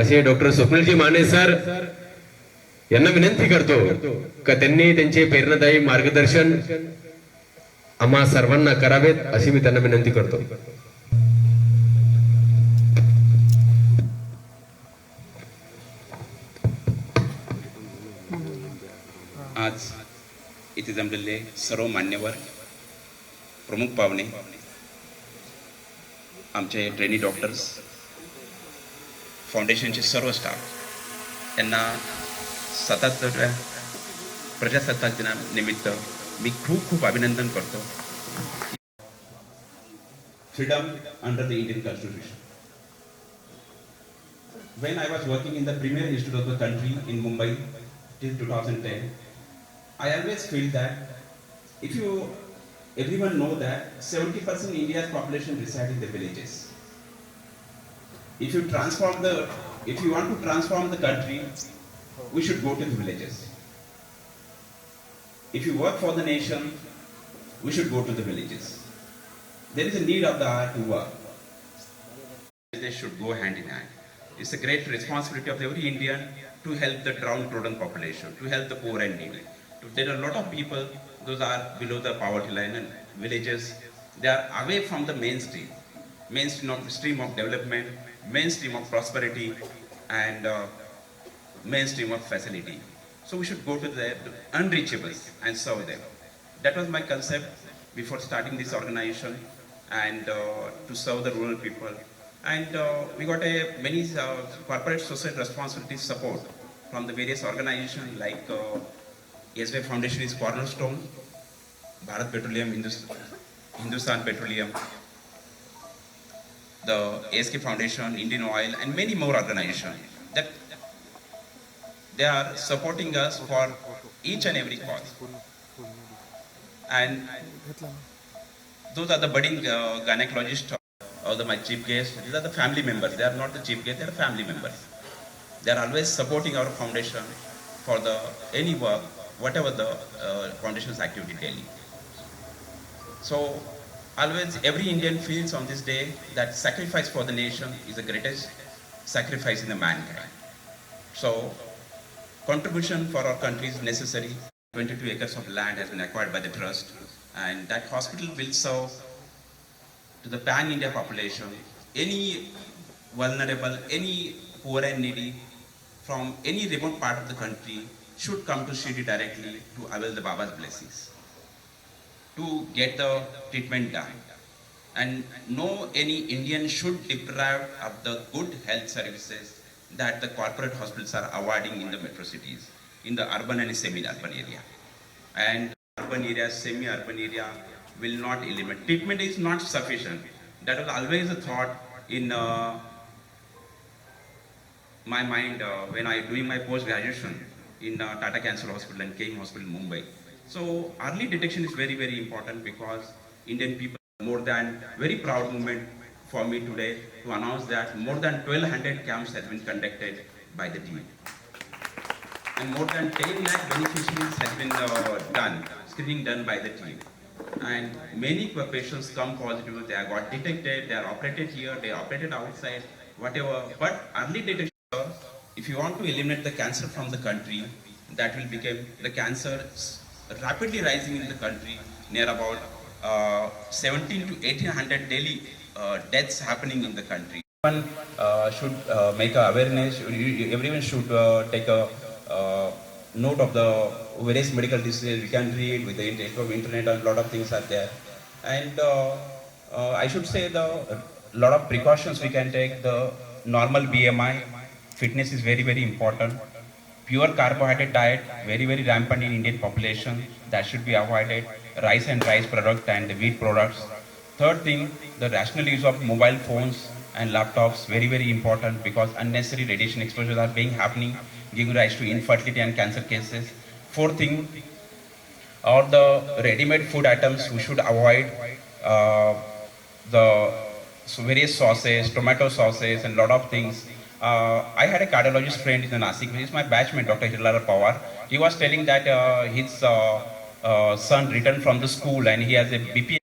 असे डॉक्टर स्वप्नीलजी माने सर यांना विनंती करतो का त्यांनी त्यांचे प्रेरणादायी मार्गदर्शन आम्हा सर्वांना करावेत अशी मी त्यांना विनंती करतो. आज इथे जमलेले सर्व मान्यवर प्रमुख पाहुणे, आमचे ट्रेनी डॉक्टर्स, फाउंडेशनचे सर्व स्टाफ यांना 77व्या प्रजासत्ताक दिनानिमित्त मी खूप खूप अभिनंदन करतो. Freedom under the Indian Constitution. When I was working in the premier institute of the country in Mumbai till 2010, I always feel that everyone know that 70% India's population reside in the villages. If you want to transform the country, we should go to the villages. If you work for the nation, we should go to the villages. There is a need of the hour to work. They should go hand in hand. It's a great responsibility of every Indian to help the downtrodden population, to help the poor and needy. There are a lot of people, those are below the poverty line and villages. They are away from the mainstream of development, mainstream of prosperity, and mainstream of facility. So we should go to the unreachables and serve them. That was my concept before starting this organization, and to serve the rural people. And we got many corporate social responsibility support from the various organizations like SBI Foundation is cornerstone, Bharat Petroleum, Hindustan Petroleum, the ASK Foundation, Indian Oil, and many more organizations that they are supporting us for each and every cause. And those are the budding gynecologists or my chief guests. These are the family members. They are not the chief guests, they are family members. They are always supporting our foundation for any work, whatever the foundation's activity daily. So always every Indian feels on this day that sacrifice for the nation is the greatest sacrifice in the mankind. So contribution for our country is necessary. 22 acres of land has been acquired by the trust, and that hospital will serve to the pan-India population, any vulnerable, any poor and needy from any remote part of the country should come to Shirdi directly to avail the Baba's blessings, to get the treatment done. And no any Indian should deprive of the good health services that the corporate hospitals are awarding in the metro cities, in the urban and semi-urban area. And urban area, semi-urban area will not eliminate. Treatment is not sufficient. That was always a thought in my mind when I doing my post-graduation in Tata Cancer Hospital and KM Hospital in Mumbai. So early detection is very, very important because Indian people, more than very proud moment for me today to announce that more than 1200 camps have been conducted by the team. And more than 10 lakh beneficiaries has been screening done by the team. And many patients come positive, they have got detected, they are operated here, they are operated outside, whatever. But early detection, if you want to eliminate the cancer from the country, that will become the cancer rapidly rising in the country, near about 17 to 1800 daily deaths happening in the country. Everyone should make a awareness, everyone should take a note of the various medical diseases we can read with the internet, and a lot of things are there. And I should say the lot of precautions we can take. The normal BMI, fitness is very, very important. Pure carbohydrate diet, very, very rampant in Indian population, that should be avoided. Rice and rice product and wheat products. Third thing, the rational use of mobile phones and laptops, very, very important because unnecessary radiation exposures are happening, giving rise to infertility and cancer cases. Fourth thing, all the ready-made food items we should avoid, various sauces, tomato sauces, and lot of things. I had a cardiologist friend in Nasik, he is my batchmate, Dr. Hirlal Pawar. He was telling that his son returned from the school and he has a BP